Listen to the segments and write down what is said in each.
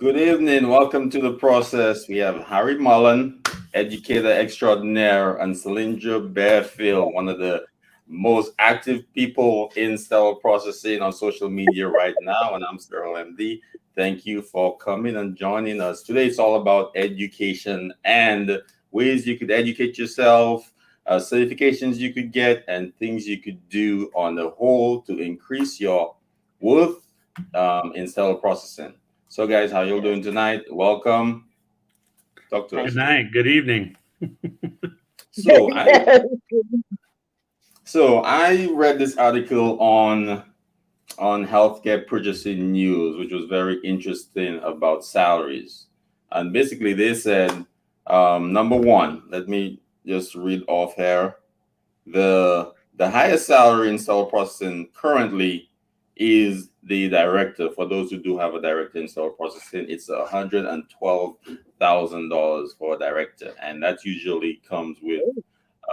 Good evening. Welcome to the process. We have Harry Mullen, educator extraordinaire, and Salendra Barefield, one of the most active people in sterile processing on social media right now. And I'm SterileMD. Thank you for coming and joining us. Today it's all about education and ways you could educate yourself, certifications you could get, and things you could do on the whole to increase your worth in sterile processing. So, guys, how you doing tonight? Welcome. Talk to us. Good night. Good evening. So, I read this article on healthcare purchasing news, which was very interesting about salaries. And basically, they said, number one, let me just read off here. The highest salary in sterile processing currently is the director. For those who do have a director in sterile processing, it's $112,000 for a director, and that usually comes with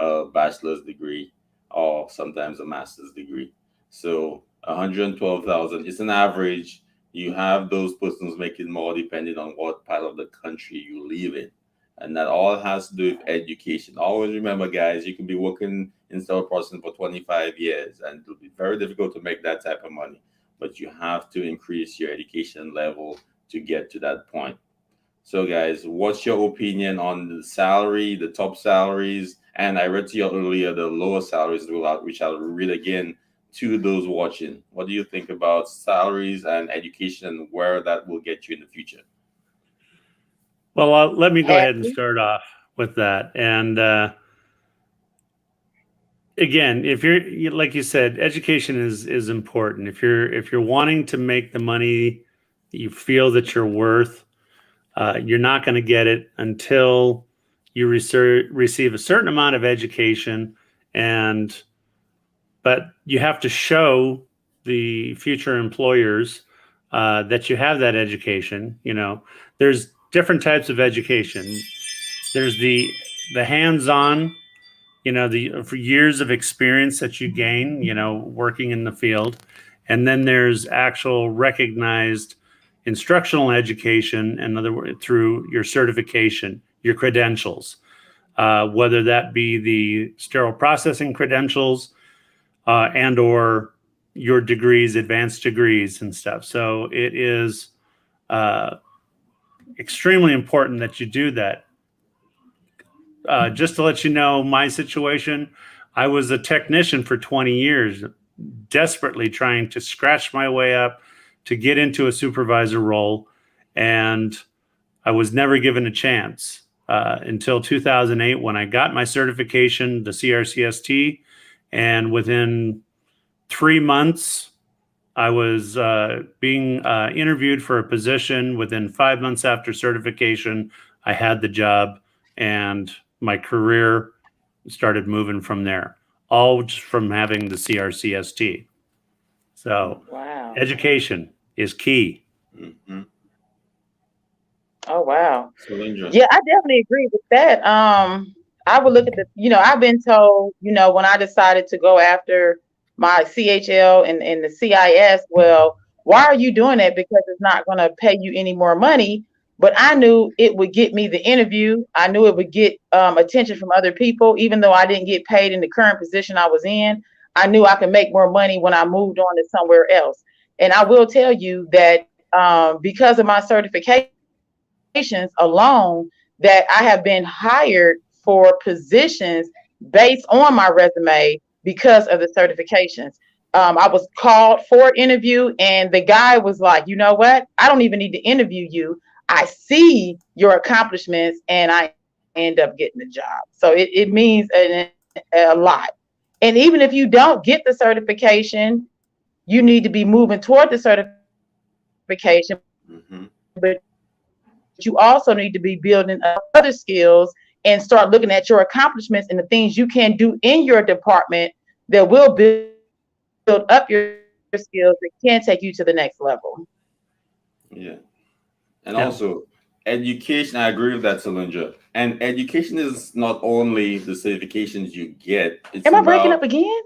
a bachelor's degree or sometimes a master's degree. So 112,000 is an average. You have those persons making more depending on what part of the country you live in. And that all has to do with education. Always remember, guys, you can be working in sterile processing for 25 years and it'll be very difficult to make that type of money. But you have to increase your education level to get to that point. So, guys, what's your opinion on the salary, the top salaries? And I read to you earlier the lower salaries, which I'll read again to those watching. What do you think about salaries and education and where that will get you in the future? Well, let me go ahead and start off with that. And again, if you're like you said, education is important. If you're wanting to make the money that you feel that you're worth, you're not going to get it until you receive a certain amount of education, but you have to show the future employers that you have that education. You know, there's different types of education. There's the hands-on, for years of experience that you gain, working in the field. And then there's actual recognized instructional education, in other words, through your certification, your credentials, whether that be the sterile processing credentials and or your degrees, advanced degrees and stuff. So it is extremely important that you do that. Just to let you know, my situation, I was a technician for 20 years, desperately trying to scratch my way up to get into a supervisor role. And I was never given a chance until 2008 when I got my certification, the CRCST. And within 3 months, I was being interviewed for a position. Within 5 months after certification, I had the job, and my career started moving from there, all just from having the CRCST. So, wow. Education is key. Mm-hmm. Oh, wow. Yeah, I definitely agree with that. I would look at I've been told, when I decided to go after my CHL and the CIS, well, why are you doing that? Because it's not going to pay you any more money. But I knew it would get me the interview. I knew it would get attention from other people, even though I didn't get paid in the current position I was in. I knew I could make more money when I moved on to somewhere else. And I will tell you that because of my certifications alone, that I have been hired for positions based on my resume because of the certifications. I was called for an interview, and the guy was like, you know what? I don't even need to interview you. I see your accomplishments, and I end up getting the job. So it means a lot. And even if you don't get the certification, you need to be moving toward the certification. Mm-hmm. But you also need to be building other skills and start looking at your accomplishments and the things you can do in your department that will build up your skills that can take you to the next level. Yeah. And also, education, I agree with that, Salendra. And education is not only the certifications you get. Am I breaking up again?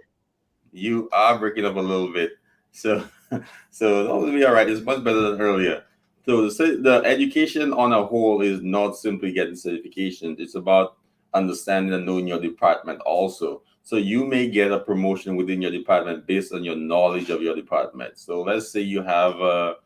You are breaking up a little bit. So that will be all right. It's much better than earlier. So the education on a whole is not simply getting certification. It's about understanding and knowing your department also. So you may get a promotion within your department based on your knowledge of your department. So let's say you have a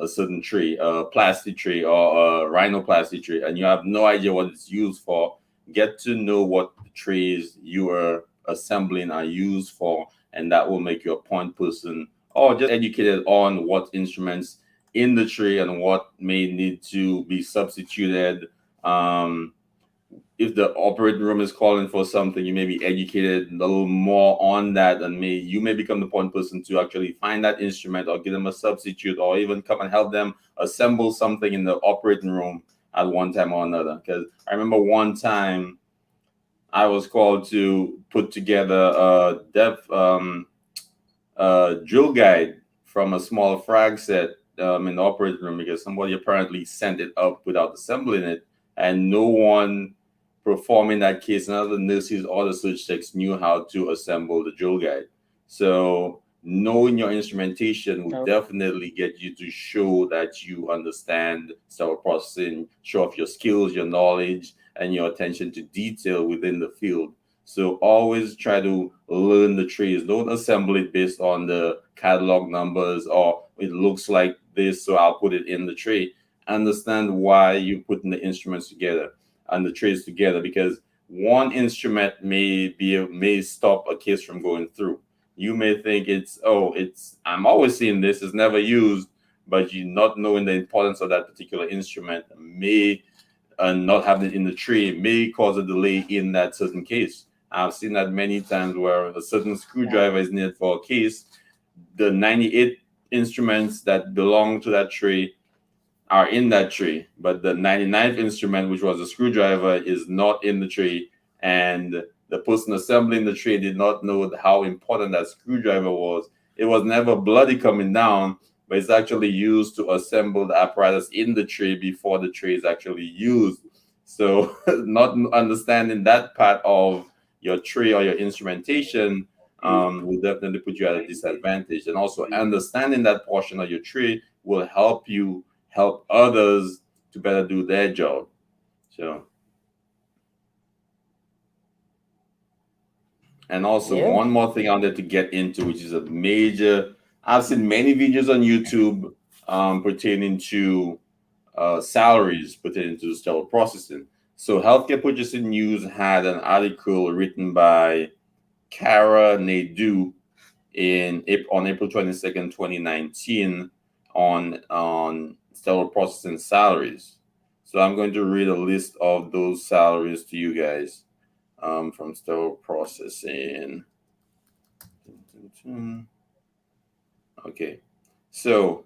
certain tree, a plastic tree or a rhinoplasty tree, and you have no idea what it's used for. Get to know what the trees you are assembling are used for, and that will make you a point person or just educated on what instruments in the tree and what may need to be substituted. Um, if the operating room is calling for something, you may be educated a little more on that, and you may become the point person to actually find that instrument or give them a substitute, or even come and help them assemble something in the operating room at one time or another. Because I remember one time I was called to put together a depth drill guide from a small frag set in the operating room, because somebody apparently sent it up without assembling it, and no one performing that case, none of the nurses or the search techs knew how to assemble the drill guide. So knowing your instrumentation will definitely get you to show that you understand sterile processing, show off your skills, your knowledge, and your attention to detail within the field. So always try to learn the trees. Don't assemble it based on the catalog numbers or it looks like this, so I'll put it in the tree. Understand why you're putting the instruments together and the trays together, because one instrument may stop a case from going through. You may think it's I'm always seeing this, it's never used, but you not knowing the importance of that particular instrument may not having it in the tray may cause a delay in that certain case. I've seen that many times where a certain screwdriver is needed for a case. The 98 instruments that belong to that tray are in that tray, but the 99th instrument, which was a screwdriver, is not in the tray. And the person assembling the tray did not know how important that screwdriver was. It was never bloody coming down, but it's actually used to assemble the apparatus in the tray before the tray is actually used. So not understanding that part of your tray or your instrumentation will definitely put you at a disadvantage. And also understanding that portion of your tray will help you help others to better do their job. So, and also one more thing I wanted to get into, which is a major. I've seen many videos on YouTube pertaining to salaries pertaining to sterile processing. So, Healthcare Purchasing News had an article written by Kara Naidoo on April 22nd, 2019, on sterile processing salaries. So I'm going to read a list of those salaries to you guys from sterile processing. Okay, so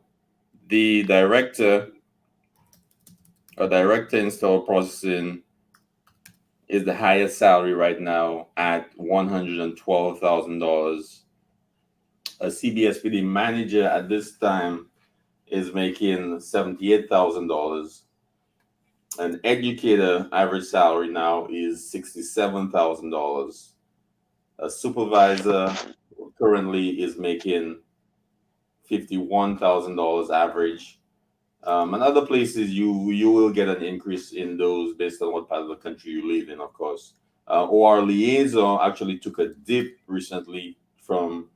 the director in sterile processing is the highest salary right now at $112,000. A CBSPD manager at this time is making $78,000. An educator average salary now is $67,000. A supervisor currently is making $51,000 average. And other places you will get an increase in those based on what part of the country you live in, of course. OR liaison actually took a dip recently from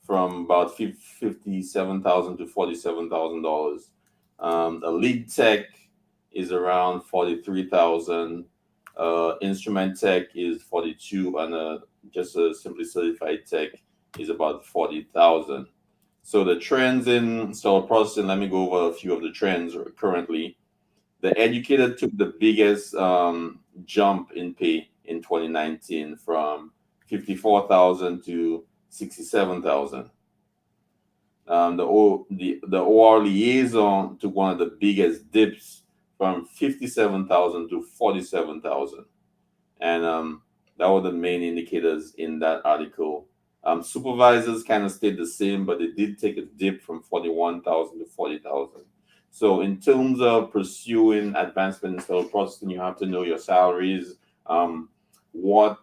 about $57,000 to $47,000. A lead tech is around 43,000. Instrument tech is 42, and just a simply certified tech is about 40,000. So the trends in sterile processing, let me go over a few of the trends currently. The educator took the biggest jump in pay in 2019 from 54,000 to 67,000. The OR liaison took one of the biggest dips from 57,000 to 47,000, and that were the main indicators in that article. Supervisors kind of stayed the same, but they did take a dip from 41,000 to 40,000. So in terms of pursuing advancement in sterile processing, you have to know your salaries, what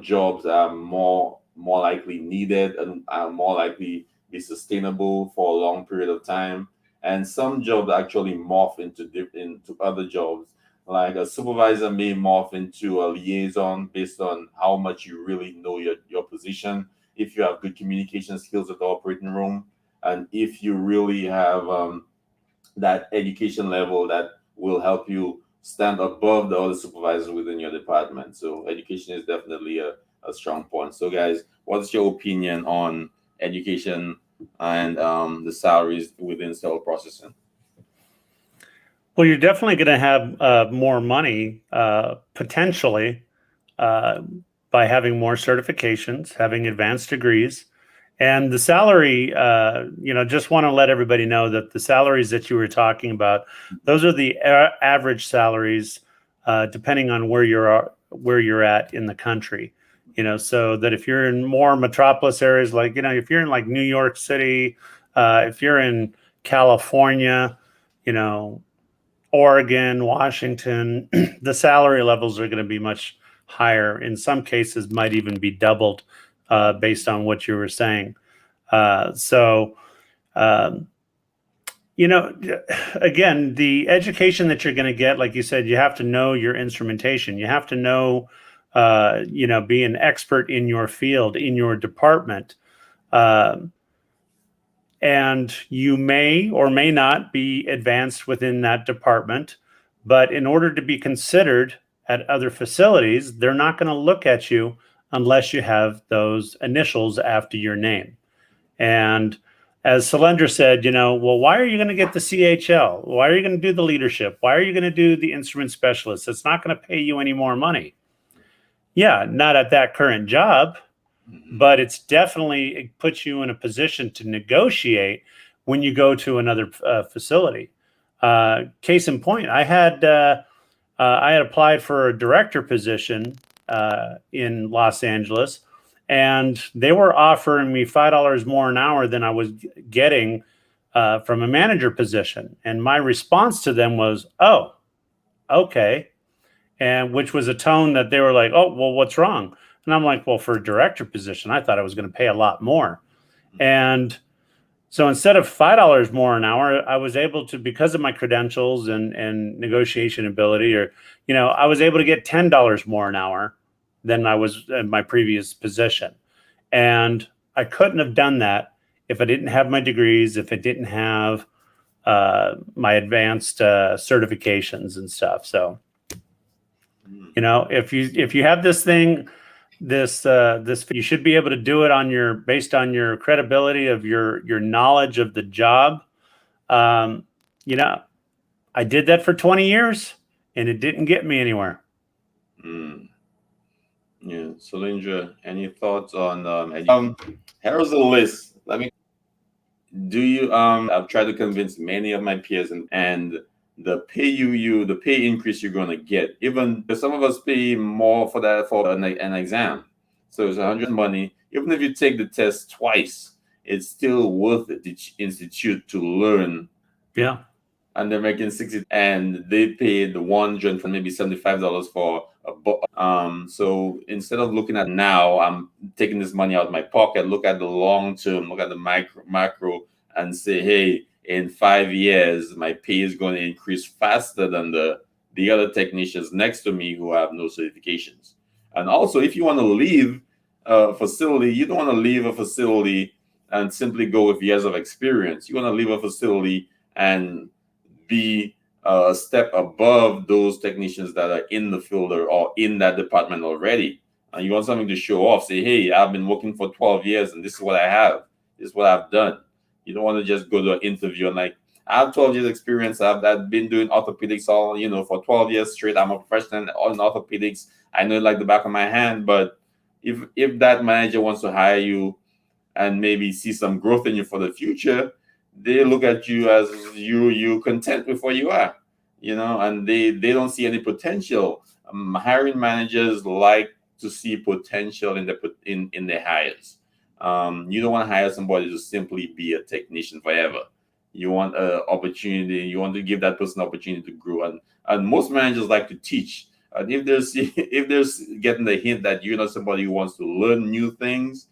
jobs are more likely needed and are more likely be sustainable for a long period of time. And some jobs actually morph into other jobs. Like a supervisor may morph into a liaison based on how much you really know your position. If you have good communication skills at the operating room, and if you really have that education level that will help you stand above the other supervisors within your department. So education is definitely a strong point. So guys, what's your opinion on education and the salaries within sterile processing? Well, you're definitely going to have more money potentially by having more certifications, having advanced degrees. And the salary, just want to let everybody know that the salaries that you were talking about, those are the average salaries, depending on where you're at in the country. So that if you're in more metropolis areas, like if you're in like New York City, if you're in California, Oregon, Washington, the salary levels are going to be much higher. In some cases, might even be doubled. Based on what you were saying. Again, the education that you're going to get, like you said, you have to know your instrumentation. You have to know, be an expert in your field, in your department. And you may or may not be advanced within that department. But in order to be considered at other facilities, they're not going to look at you unless you have those initials after your name. And as Salendra said, well, why are you going to get the CHL? Why are you going to do the leadership? Why are you going to do the instrument specialist? It's not going to pay you any more money. Yeah, not at that current job, but it's definitely, it puts you in a position to negotiate when you go to another facility. Case in point, I had applied for a director position in Los Angeles, and they were offering me $5 more an hour than I was getting from a manager position. And my response to them was, "Oh, okay," and which was a tone that they were like, "Oh, well, what's wrong?" And I'm like, "Well, for a director position, I thought I was going to pay a lot more." And so instead of $5 more an hour, I was able to, because of my credentials and negotiation ability, I was able to get $10 more an hour than I was in my previous position. And I couldn't have done that if I didn't have my degrees, if I didn't have my advanced certifications and stuff. So, if you have this thing, this you should be able to do it based on your credibility of your knowledge of the job. I did that for 20 years and it didn't get me anywhere. Yeah, Salendra, any thoughts on here's a list. Do you I've tried to convince many of my peers and the pay increase you're gonna get, even some of us pay more for that for an exam. So it's 100 money. Even if you take the test twice, it's still worth it to institute to learn. Yeah. And they're making 60, and they paid $100 for maybe $75 for a book. So instead of looking at now, I'm taking this money out of my pocket, look at the long term, look at the macro, and say, hey, in 5 years, my pay is going to increase faster than the other technicians next to me who have no certifications. And also, if you want to leave a facility, you don't want to leave a facility and simply go with years of experience. You want to leave a facility and be a step above those technicians that are in the field or in that department already. And you want something to show off. Say, hey, I've been working for 12 years and this is what I have. This is what I've done. You don't want to just go to an interview and like, I have 12 years experience. I've been doing orthopedics for 12 years straight. I'm a professional in orthopedics. I know it like the back of my hand. But if that manager wants to hire you and maybe see some growth in you for the future, they look at you as you content with where you are, and they don't see any potential. Hiring managers like to see potential in their hires. You don't want to hire somebody to simply be a technician forever. You want an opportunity. You want to give that person an opportunity to grow. And most managers like to teach. And if there's getting the hint that you're not somebody who wants to learn new things,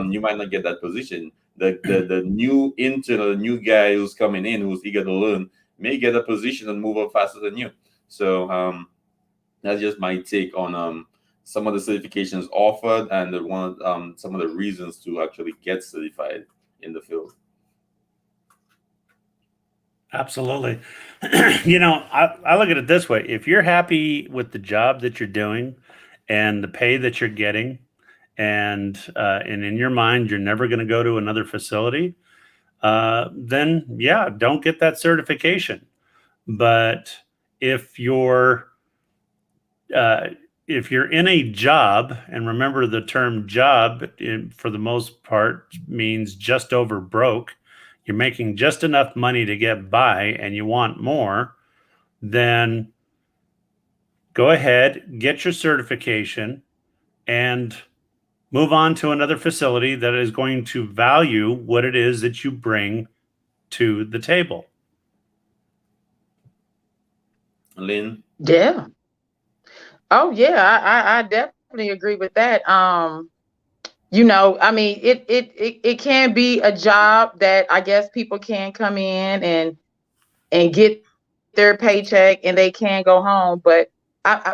you might not get that position. the new intern or the new guy who's coming in, who's eager to learn, may get a position and move up faster than you. So that's just my take on some of the certifications offered and some of the reasons to actually get certified in the field. Absolutely. I look at it this way. If you're happy with the job that you're doing and the pay that you're getting, and in your mind, you're never going to go to another facility, then yeah, don't get that certification. But if you're in a job, and remember the term job for the most part means just over broke, you're making just enough money to get by and you want more, then go ahead, get your certification, and move on to another facility that is going to value what it is that you bring to the table. Lynn? Yeah. Oh yeah, I definitely agree with that. I mean, it can be a job that I guess people can come in and get their paycheck and they can go home. But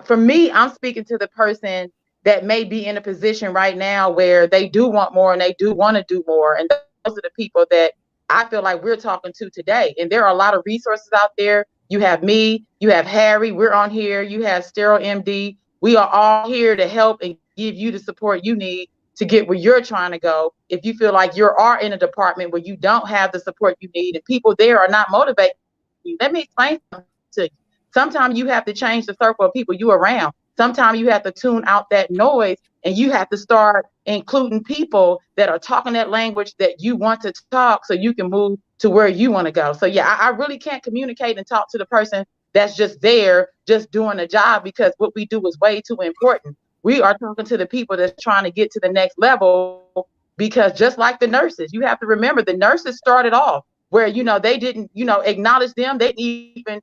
for me, I'm speaking to the person that may be in a position right now where they do want more and they do want to do more. And those are the people that I feel like we're talking to today. And there are a lot of resources out there. You have me, you have Harry, we're on here, you have SterileMD. We are all here to help and give you the support you need to get where you're trying to go. If you feel like you are in a department where you don't have the support you need and people there are not motivated, let me explain something to you. Sometimes you have to change the circle of people you around. Sometimes you have to tune out that noise and you have to start including people that are talking that language that you want to talk so you can move to where you want to go. So yeah, I really can't communicate and talk to the person that's just there, just doing a job, because what we do is way too important. We are talking to the people that's trying to get to the next level, because just like the nurses, you have to remember the nurses started off where, they didn't, acknowledge them. They didn't even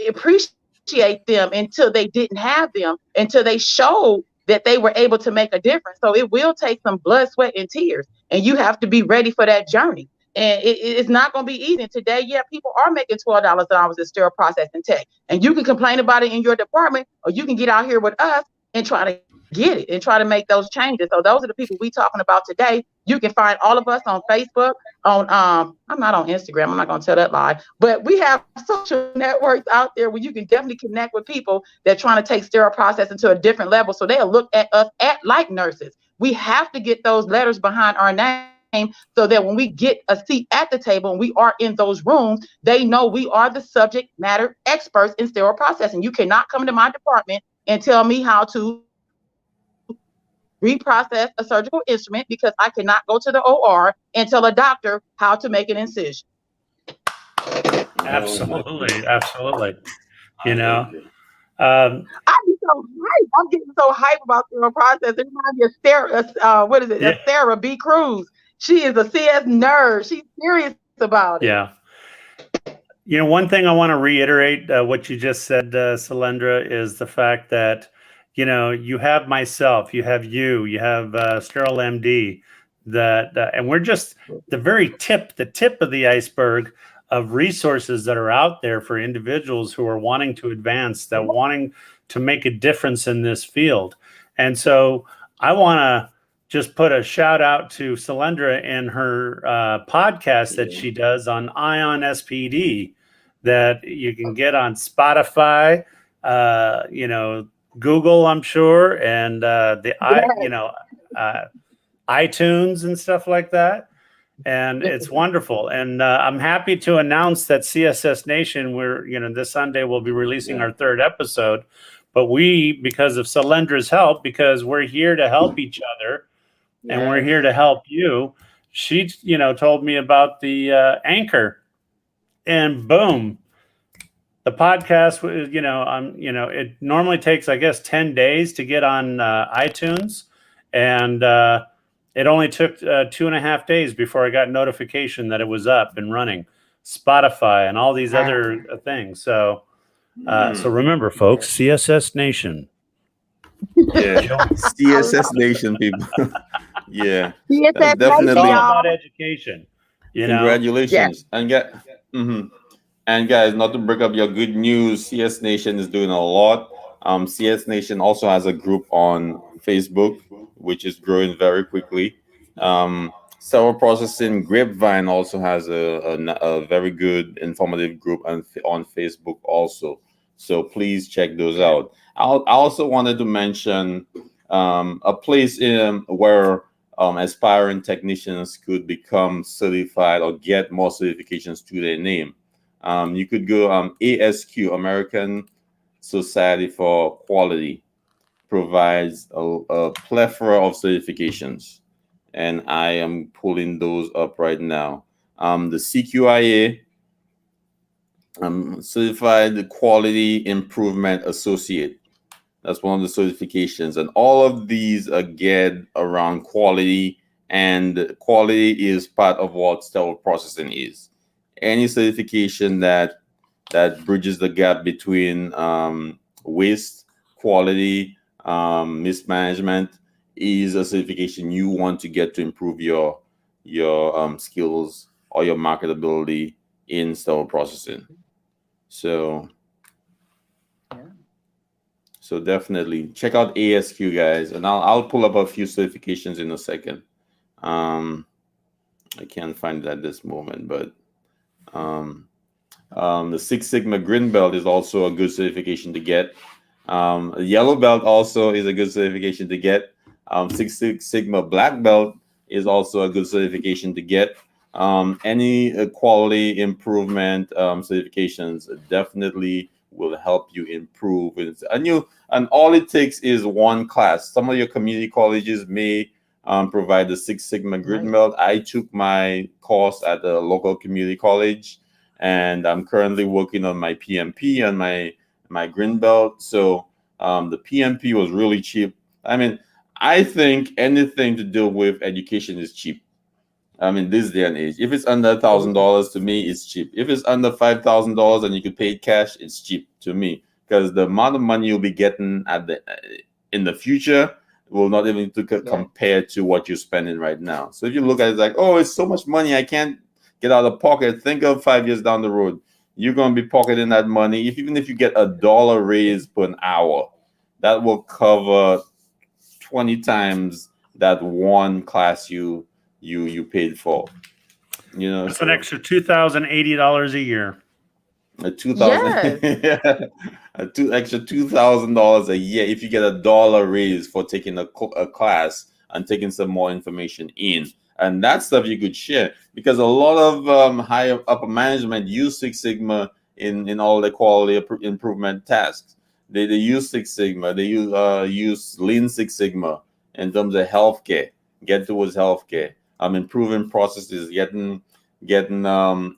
appreciate them until they didn't have them, until they showed that they were able to make a difference. So it will take some blood, sweat, and tears, and you have to be ready for that journey. And it's not going to be easy. Today, yeah, people are making $12 an hour as sterile processing tech, and you can complain about it in your department, or you can get out here with us and try to get it and try to make those changes. So those are the people we talking about today. You can find all of us on Facebook, on I'm not on Instagram, I'm not gonna tell that lie, but we have social networks out there where you can definitely connect with people that are trying to take sterile processing to a different level, so they'll look at us like nurses. We have to get those letters behind our name so that when we get a seat at the table and we are in those rooms, they know we are the subject matter experts in sterile processing. You cannot come to my department and tell me how to reprocess a surgical instrument, because I cannot go to the OR and tell a doctor how to make an incision. Absolutely. I'm getting so hyped about sterile process. It reminds me of Sarah, what is it? Yeah. Sarah B. Cruz. She is a CS nerd. She's serious about it. Yeah. One thing I want to reiterate what you just said, Salendra, is the fact that you have myself, you have you have SterileMD, and we're just the tip of the iceberg of resources that are out there for individuals who are wanting to advance, that wanting to make a difference in this field. And so I want to just put a shout out to Salendra and her podcast that she does on Ion SPD that you can get on Spotify, Google, I'm sure, and iTunes and stuff like that. And it's wonderful. And I'm happy to announce that CSS Nation, this Sunday we'll be releasing our third episode. But because of Salendra's help, because we're here to help each other and we're here to help you, she, told me about the Anchor, and boom. The podcast, it normally takes, I guess, 10 days to get on iTunes. And it only took 2.5 days before I got notification that it was up and running. Spotify and all these other things. So remember, folks, CSS Nation. Yeah, CSS Nation, people. Yeah, that's CSF It's Nation, definitely. all about y'all. education, you know. Yes. Congratulations, and get. Mhm. And guys, not to break up your good news, CS Nation is doing a lot. CS Nation also has a group on Facebook, which is growing very quickly. Cell Processing Grapevine also has a very good informative group on Facebook also. So please check those out. I also wanted to mention a place where aspiring technicians could become certified or get more certifications to their name. You could go ASQ, American Society for Quality, provides a plethora of certifications, and I am pulling those up right now. The CQIA, Certified Quality Improvement Associate. That's one of the certifications, and all of these are geared around quality, and quality is part of what sterile processing is. Any certification that bridges the gap between waste, quality, mismanagement is a certification you want to get to improve your skills or your marketability in sterile processing. So so definitely check out ASQ, guys, and I'll pull up a few certifications in a second. Um, I can't find it at this moment, but um, the Six Sigma Green Belt is also a good certification to get. A Yellow Belt also is a good certification to get. Six Sigma Black Belt is also a good certification to get. Any quality improvement certifications definitely will help you improve. And all it takes is one class. Some of your community colleges may provide the Six Sigma Green Belt. I took my course at the local community college, and I'm currently working on my PMP and my green belt. So the PMP was really cheap. I mean, I think anything to do with education is cheap. I mean, this day and age, if it's under $1,000 to me, it's cheap. If it's under $5,000 and you could pay it cash, it's cheap to me, because the amount of money you'll be getting in the future will not even compare to what you're spending right now. So if you look at it like, oh, it's so much money, I can't get out of pocket. Think of 5 years down the road, you're going to be pocketing that money. Even if you get $1 raise per an hour, that will cover 20 times that one class you paid for. That's So an extra $2,080 a year. a 2,000 Yes. extra $2,000 a year if you get $1 raise for taking a class and taking some more information in. And that stuff you could share, because a lot of higher upper management use Six Sigma in all the quality improvement tasks. They use Six Sigma. They use Lean Six Sigma in terms of healthcare. Get towards healthcare. Improving processes, getting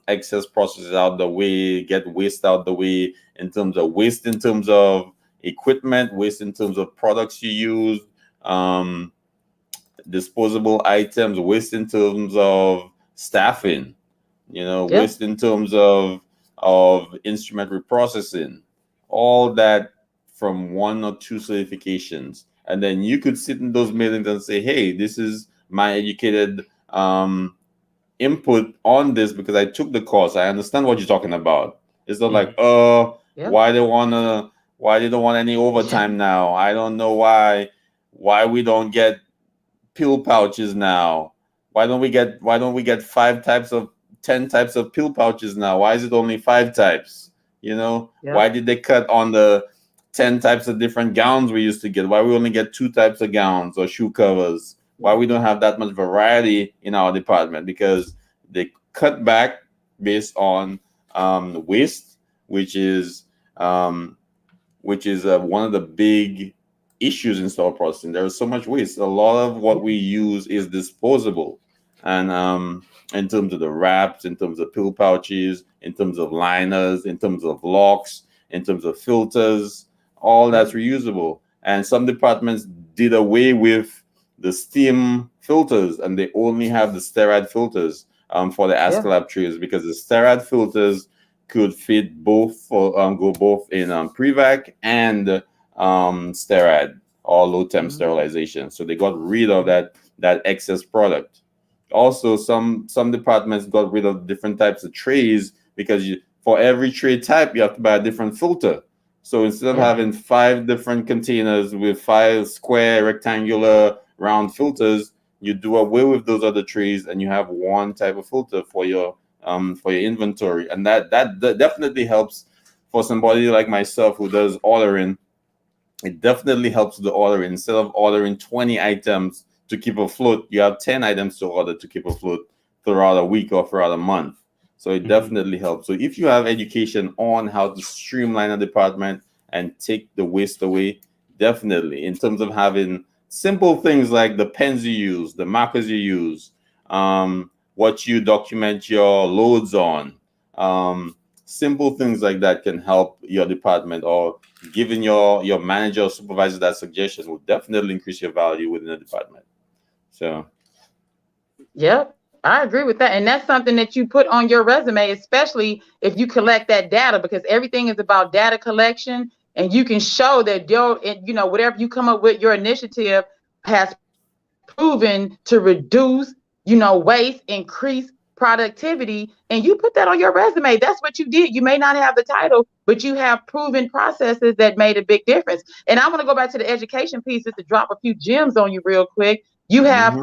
excess processes out the way, get waste out the way, in terms of waste, in terms of equipment, waste in terms of products you use, disposable items, waste in terms of staffing, Yep. waste in terms of instrument reprocessing, all that from one or two certifications. And then you could sit in those meetings and say, hey, this is my educated input on this because I took the course. I understand what you're talking about. It's not like, Yep. why they don't want any overtime now? I don't know why we don't get pill pouches now. Why don't we get 10 types of pill pouches now? Why is it only 5 types? Why did they cut on the 10 types of different gowns we used to get? Why we only get 2 types of gowns or shoe covers? Why we don't have that much variety in our department? Because they cut back based on waste, which is one of the big issues in store processing. There is so much waste. A lot of what we use is disposable, and in terms of the wraps, in terms of pill pouches, in terms of liners, in terms of locks, in terms of filters, all that's reusable. And some departments did away with the steam filters, and they only have the sterile filters for the Astrolab trays, because the sterile filters could fit both go both in Prevac and sterile or low temp sterilization. So they got rid of that that excess product. Also, some departments got rid of different types of trays because for every tray type you have to buy a different filter. So instead of having 5 different containers with 5 square, rectangular, round filters, you do away with those other trays and you have one type of filter for your inventory. And that definitely helps for somebody like myself who does ordering. It definitely helps the ordering. Instead of ordering 20 items to keep afloat, you have 10 items to order to keep afloat throughout a week or throughout a month. So it definitely helps. So if you have education on how to streamline a department and take the waste away, definitely, in terms of having simple things like the pens you use, the markers you use, what you document your loads on, simple things like that can help your department, or giving your manager or supervisor that suggestion will definitely increase your value within the department. So, yep, I agree with that. And that's something that you put on your resume, especially if you collect that data, because everything is about data collection. And you can show that whatever you come up with, your initiative has proven to reduce, waste, increase productivity, and you put that on your resume. That's what you did. You may not have the title, but you have proven processes that made a big difference. And I want to go back to the education piece just to drop a few gems on you real quick. You have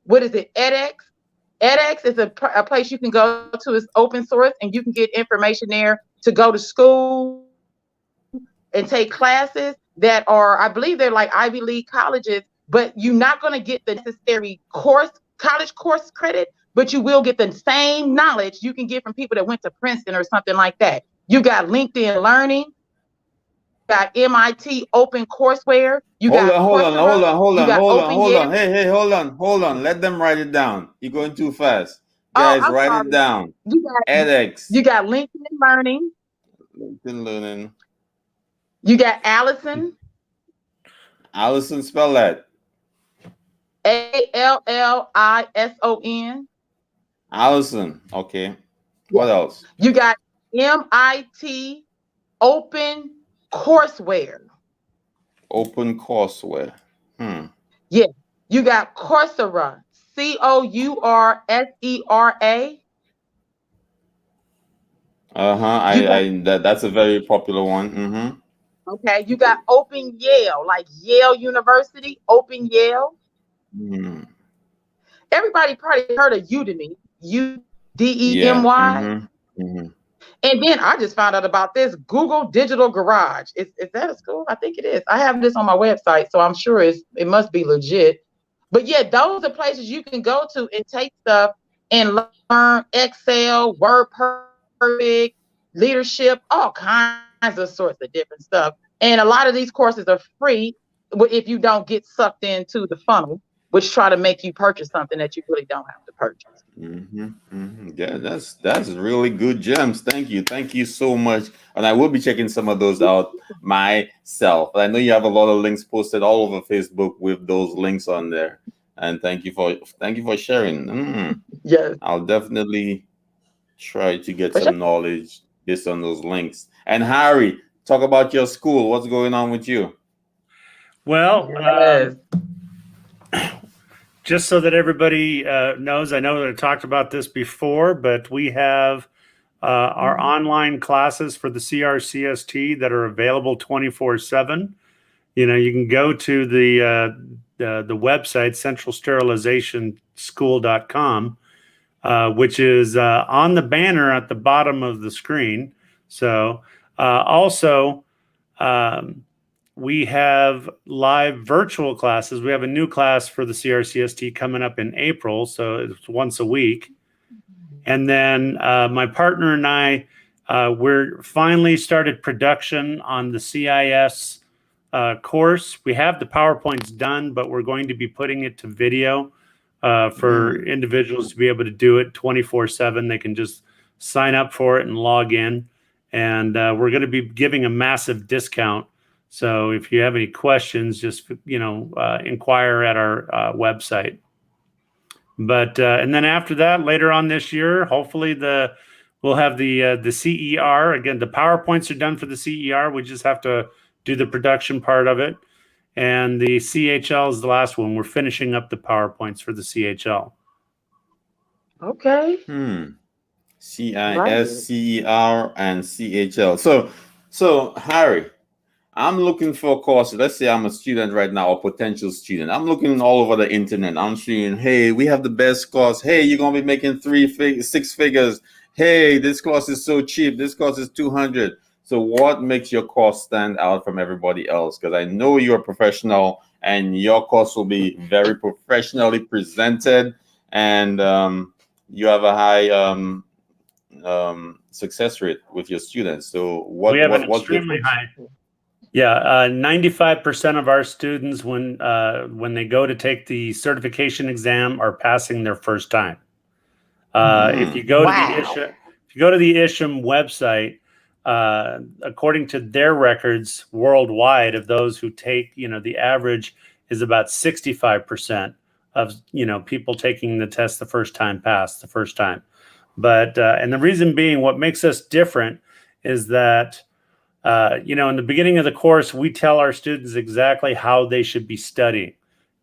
what is it, edX? edX is a place you can go to. It's open source, and you can get information there to go to school and take classes that are, I believe they're like Ivy League colleges, but you're not going to get the necessary college course credit, but you will get the same knowledge you can get from people that went to Princeton or something like that. You got LinkedIn Learning, got MIT Open Courseware. You got hold on. Hey, hold on. Let them write it down. You're going too fast. Guys, write it down. edX. You got LinkedIn Learning. LinkedIn Learning. You got Allison. Allison, spell that. ALLISON. Allison. Okay. What else? You got MIT Open Courseware. Open Courseware. Yeah. You got Coursera. COURSERA. That's a very popular one. Okay. You got Open Yale, like Yale University, Open Yale. Everybody probably heard of Udemy. UDEMY. And then I just found out about this Google Digital Garage. Is that a school? I think it is. I have this on my website, so I'm sure it must be legit. But yeah, those are places you can go to and take stuff and learn Excel, Word Perfect, leadership, all kinds of sorts of different stuff. And a lot of these courses are free if you don't get sucked into the funnel, which try to make you purchase something that you really don't have to purchase. Yeah, that's really good gems. Thank you so much. And I will be checking some of those out myself. I know you have a lot of links posted all over Facebook with those links on there. And thank you for sharing. Yes, I'll definitely try to get some knowledge based on those links. And Harry, talk about your school. What's going on with you? Well, just so that everybody knows, I know that I talked about this before, but we have our online classes for the CRCST that are available 24/7. You can go to the website centralsterilizationschool.com, which is on the banner at the bottom of the screen. So also, we have live virtual classes. We have a new class for the CRCST coming up in April, so it's once a week. And then my partner and I, we're finally started production on the CIS course. We have the PowerPoints done, but we're going to be putting it to video for individuals to be able to do it 24/7. They can just sign up for it and log in. And we're going to be giving a massive discount. So if you have any questions, just inquire at our website. But and then after that, later on this year, hopefully we'll have the CER. Again, the PowerPoints are done for the CER. We just have to do the production part of it. and the CHL is the last one. We're finishing up the PowerPoints for the CHL. Okay. CISCER and CHL. So Harry, I'm looking for courses. Let's say I'm a student right now, a potential student. I'm looking all over the internet. I'm seeing, hey, we have the best course. Hey, you're gonna be making 6 figures. Hey, this course is so cheap. This course is 200. So what makes your course stand out from everybody else? Because I know you're a professional, and your course will be very professionally presented, and you have a high success rate with your students. So we have an extremely high. Yeah, 95% of our students, when they go to take the certification exam, are passing their first time. If you go to the ISHM website, according to their records worldwide, of those who take, the average is about 65% of people taking the test the first time pass the first time. But and the reason being, what makes us different is that in the beginning of the course, we tell our students exactly how they should be studying,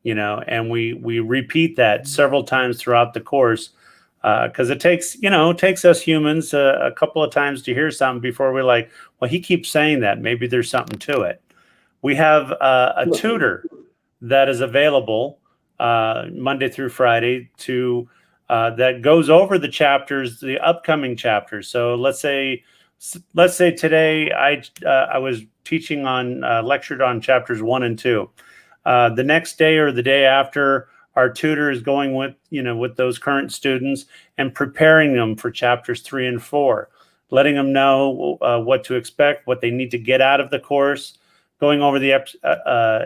and we repeat that several times throughout the course, because it takes us humans a couple of times to hear something before we're like, well, he keeps saying that, maybe there's something to it. We have a tutor that is available Monday through Friday that goes over the chapters, the upcoming chapters. So let's say today I was teaching lectured on chapters 1 and 2. The next day or the day after, our tutor is going with those current students and preparing them for chapters 3 and 4, letting them know what to expect, what they need to get out of the course, going over the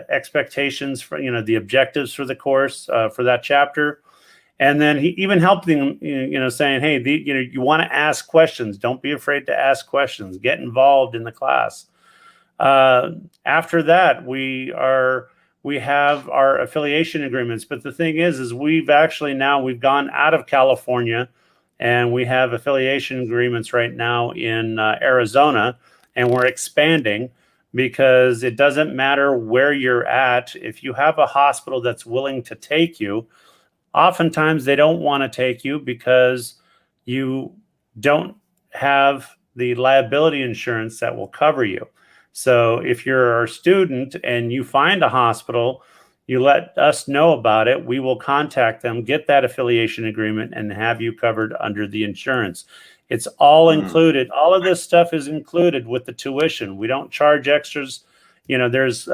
expectations for the objectives for the course for that chapter. And then he even helped them, saying, hey, you want to ask questions. Don't be afraid to ask questions. Get involved in the class. After that, we have our affiliation agreements. But the thing is we've gone out of California, and we have affiliation agreements right now in Arizona, and we're expanding, because it doesn't matter where you're at. If you have a hospital that's willing to take you, oftentimes they don't want to take you because you don't have the liability insurance that will cover you. So if you're a student and you find a hospital, you let us know about it. We will contact them, get that affiliation agreement, and have you covered under the insurance. It's all included. All of this stuff is included with the tuition. We don't charge extras. There's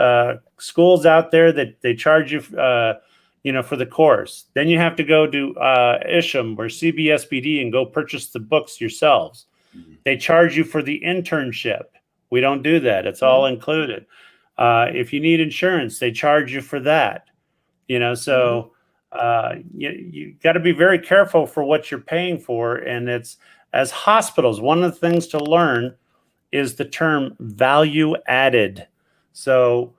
schools out there that they charge you for the course. Then you have to go to ISHM or CBSBD and go purchase the books yourselves. They charge you for the internship. We don't do that. It's all included. If you need insurance, they charge you for that. So you got to be very careful for what you're paying for. And it's, as hospitals, one of the things to learn is the term value added. So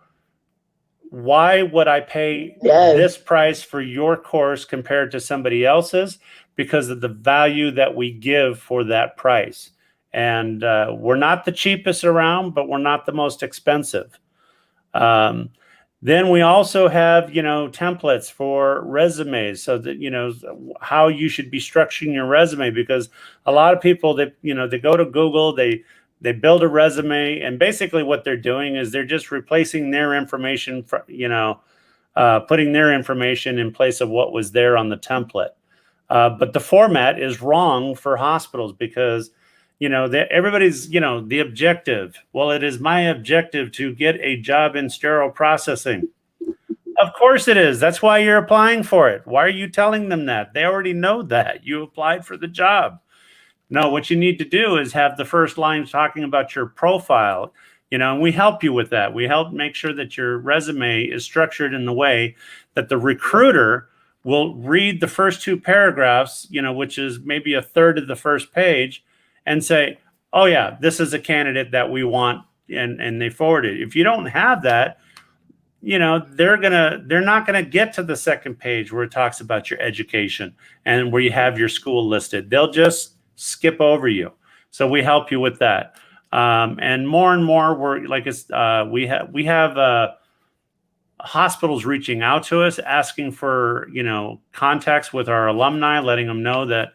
why would I pay this price for your course compared to somebody else's? Because of the value that we give for that price. And we're not the cheapest around, but we're not the most expensive. Then we also have, templates for resumes, so that, how you should be structuring your resume, because a lot of people that, they go to Google, they build a resume, and basically what they're doing is they're just replacing their information, putting their information in place of what was there on the template. But the format is wrong for hospitals, because everybody's, the objective. Well, it is my objective to get a job in sterile processing. Of course it is. That's why you're applying for it. Why are you telling them that? They already know that. You applied for the job. No, what you need to do is have the first line talking about your profile, and we help you with that. We help make sure that your resume is structured in the way that the recruiter will read the first 2 paragraphs, which is maybe a third of the first page, and say, oh yeah, this is a candidate that we want, and they forward it. If you don't have that, they're not gonna get to the second page where it talks about your education and where you have your school listed. They'll just skip over you. So we help you with that. And more, we have hospitals reaching out to us, asking for, contacts with our alumni, letting them know that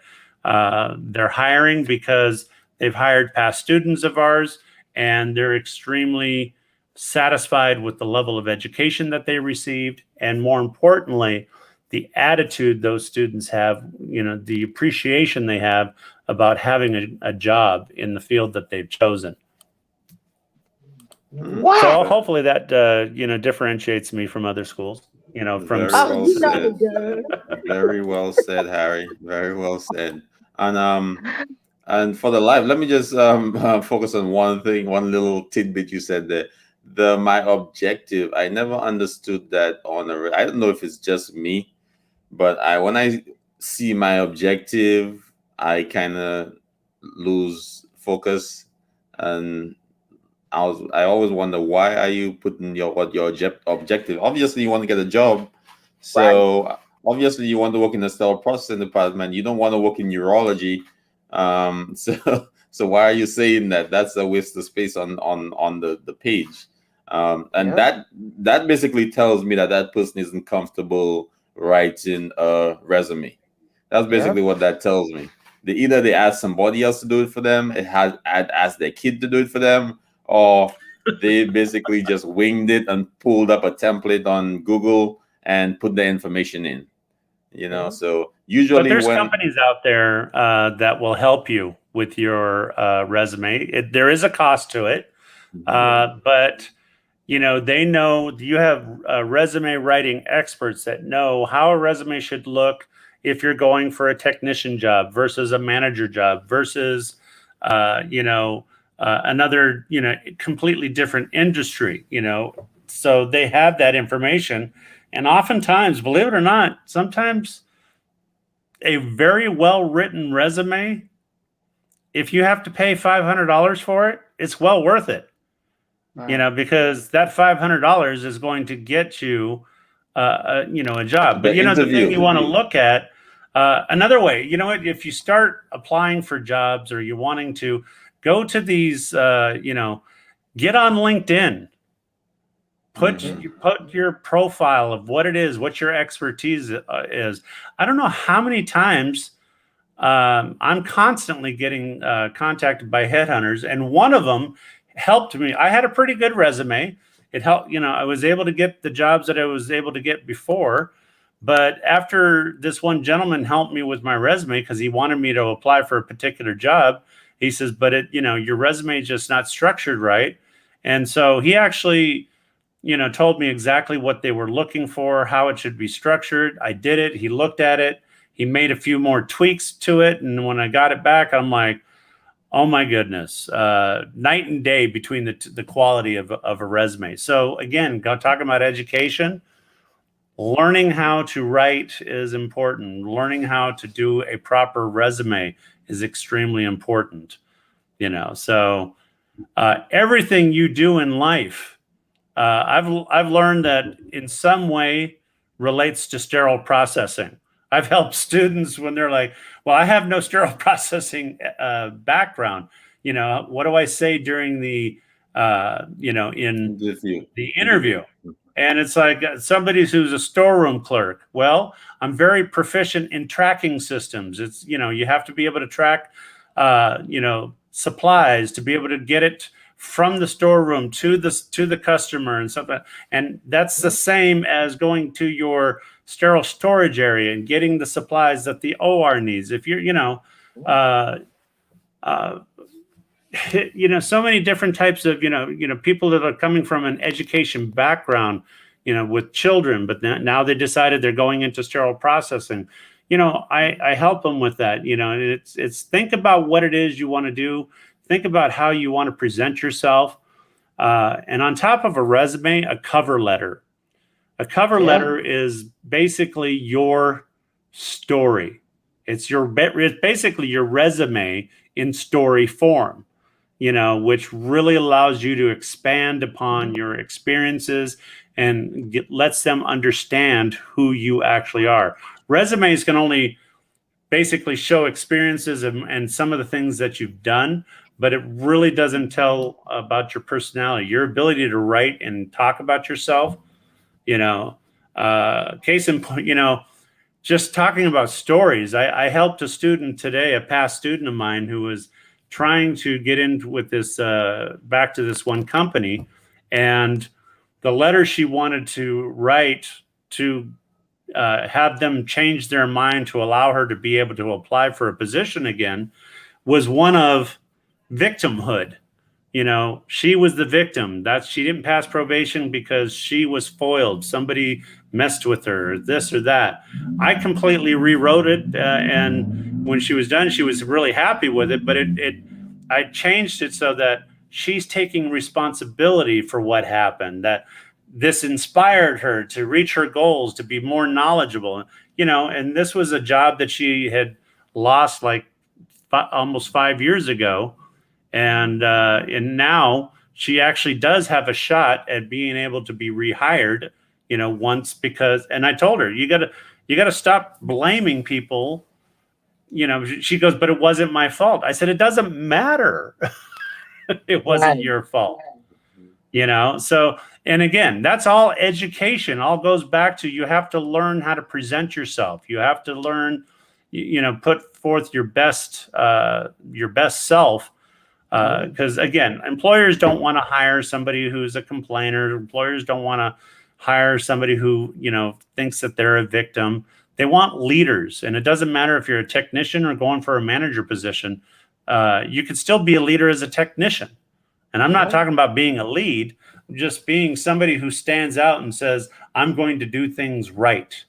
they're hiring because they've hired past students of ours and they're extremely satisfied with the level of education that they received. And more importantly, the attitude those students have, the appreciation they have about having a job in the field that they've chosen. Wow. So hopefully that differentiates me from other schools. From very well said. Very well said, Harry. Very well said. And for the live, let me just focus on one thing, one little tidbit you said there. My objective, I never understood that I don't know if it's just me, but when I see my objective, I kind of lose focus, and I always wonder, why are you putting your objective? Obviously, you want to get a job, so right. Obviously you want to work in the sterile processing department. You don't want to work in urology. So why are you saying that? That's a waste of space on the page, and that basically tells me that person isn't comfortable writing a resume. That's basically what that tells me. Either they ask somebody else to do it for them, asked their kid to do it for them, or they basically just winged it and pulled up a template on Google and put the information in. So usually, but there's companies out there that will help you with your resume. There is a cost to it, but they know you have resume writing experts that know how a resume should look if you're going for a technician job versus a manager job versus another completely different industry. So they have that information. And oftentimes, believe it or not, sometimes a very well-written resume, if you have to pay $500 for it, it's well worth it. Right. Because that $500 is going to get you, a job. But the thing you want to look at another way. If you start applying for jobs or you're wanting to go to these, get on LinkedIn. Put your profile of what it is, what your expertise is. I don't know how many times I'm constantly getting contacted by headhunters, and one of them helped me. I had a pretty good resume. It helped, I was able to get the jobs that I was able to get before. But after this one gentleman helped me with my resume because he wanted me to apply for a particular job, he says, but your resume is just not structured right. And so he actually told me exactly what they were looking for, how it should be structured. I did it. He looked at it. He made a few more tweaks to it. And when I got it back, I'm like, oh my goodness, night and day between the quality of a resume. So again, talking about education, learning how to write is important. Learning how to do a proper resume is extremely important. So everything you do in life, I've learned that in some way relates to sterile processing. I've helped students when they're like, well, I have no sterile processing background. What do I say during the, in the interview? And it's like somebody who's a storeroom clerk. Well, I'm very proficient in tracking systems. It's, you have to be able to track, supplies to be able to get it from the storeroom to the customer and stuff. And that's the same as going to your sterile storage area and getting the supplies that the OR needs. If you're, so many different types of, people that are coming from an education background, with children, but now they decided they're going into sterile processing. I help them with that. It's think about what it is you want to do. Think about how you want to present yourself. And on top of a resume, a cover letter. A cover letter is basically your story. It's basically your resume in story form, which really allows you to expand upon your experiences and lets them understand who you actually are. Resumes can only basically show experiences and some of the things that you've done, but it really doesn't tell about your personality. Your ability to write and talk about yourself Case in point, just talking about stories. I helped a student today, a past student of mine, who was trying to get in with this back to this one company, and the letter she wanted to write to have them change their mind to allow her to be able to apply for a position again was one of victimhood. She was the victim. She didn't pass probation because she was foiled. Somebody messed with her, or this or that. I completely rewrote it, and when she was done, she was really happy with it. But I changed it so that she's taking responsibility for what happened. That this inspired her to reach her goals, to be more knowledgeable. And this was a job that she had lost like almost 5 years ago. And now she actually does have a shot at being able to be rehired, once, because, and I told her, you gotta stop blaming people. She goes, but it wasn't my fault. I said, it doesn't matter. It wasn't your fault. So, and again, that's all education. All goes back to, you have to learn how to present yourself. You have to learn, put forth your best self. Because again, employers don't want to hire somebody who's a complainer. Employers don't want to hire somebody who, thinks that they're a victim. They want leaders. And it doesn't matter if you're a technician or going for a manager position. You could still be a leader as a technician. And I'm not talking about being a lead, just being somebody who stands out and says, I'm going to do things right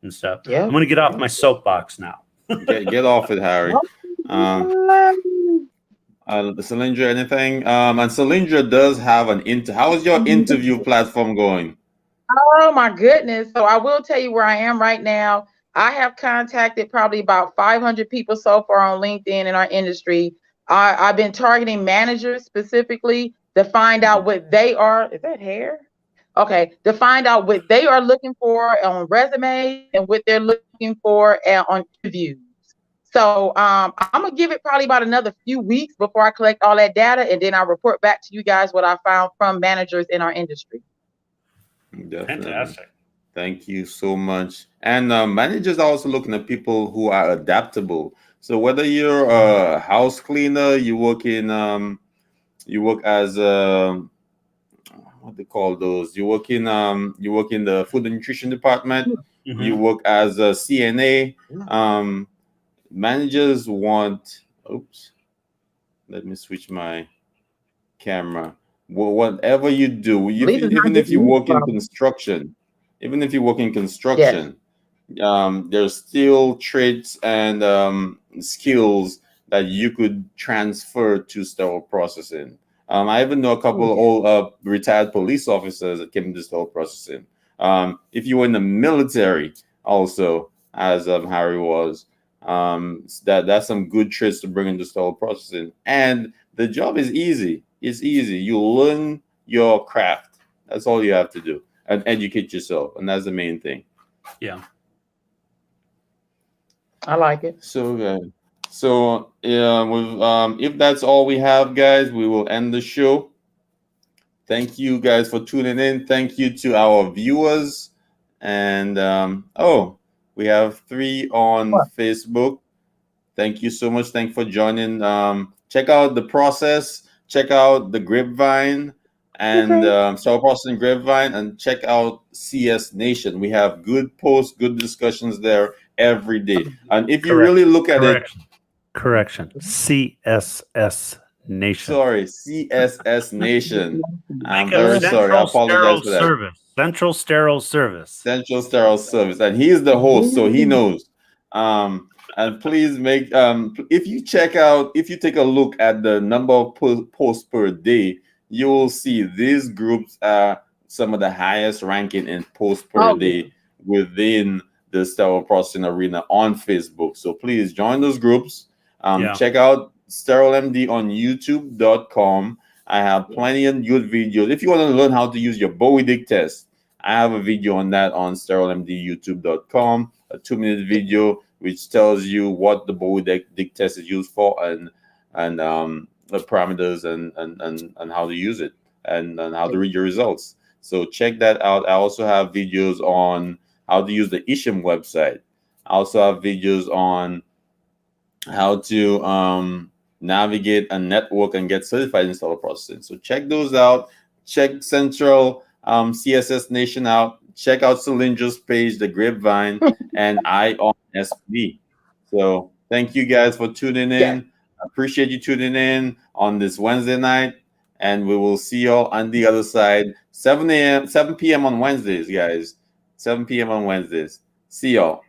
and stuff. Yeah. I'm going to get off my soapbox now. Get off it, Harry. Salendra, anything? And Salendra does have an how is your interview platform going? Oh my goodness. So I will tell you where I am right now. I have contacted probably about 500 people so far on LinkedIn in our industry. I've been targeting managers specifically to find out what they are. Is that hair? Okay. To find out what they are looking for on resumes and what they're looking for on interviews. So I'm going to give it probably about another few weeks before I collect all that data, and then I'll report back to you guys what I found from managers in our industry. Definitely. Fantastic. Thank you so much. And managers are also looking at people who are adaptable. So whether you're a house cleaner, you work as what they call those? You work in the food and nutrition department. Mm-hmm. You work as a CNA. Managers want, let me switch my camera. Well, whatever you do, even if you work in construction, there's still traits and skills that you could transfer to sterile processing. I even know a couple of old retired police officers that came into sterile processing. If you were in the military also, as Harry was, that's some good traits to bring into sterile processing. And the job is easy. It's easy. You learn your craft. That's all you have to do, and educate yourself. And that's the main thing. Yeah. I like it. So good. So if that's all we have, guys, we will end the show. Thank you guys for tuning in. Thank you to our viewers. And we have 3 on Facebook. Thank you so much. Thanks for joining. Check out The Process. Check out The Grapevine and Sterile Processing Grapevine, and check out CS Nation. We have good posts, good discussions there every day. And if you really look at it. Correction. CSS Nation. Sorry, CSS Nation. I'm very sorry. I apologize for that. Central Sterile Service. Central Sterile Service. And he's the host, so he knows. And please make if you take a look at the number of posts per day, you will see these groups are some of the highest ranking in posts per day within the sterile processing arena on Facebook. So please join those groups. Check out SterileMD on YouTube.com. I have plenty of good videos. If you want to learn how to use your Bowie Dick test, I have a video on that on SterileMD.YouTube.com, a 2-minute video which tells you what the Bowie Dick test is used for and the parameters and how to use it and how to read your results. So check that out. I also have videos on how to use the Isham website. I also have videos on how to navigate a network and get certified installer processing. So check those out. Check Central CSS Nation out. Check out Salendra's page, The Grapevine, and I on SB. So thank you guys for tuning in. Appreciate you tuning in on this Wednesday night. And we will see y'all on the other side. 7 p.m. on Wednesdays, guys. 7 p.m. on Wednesdays. See y'all.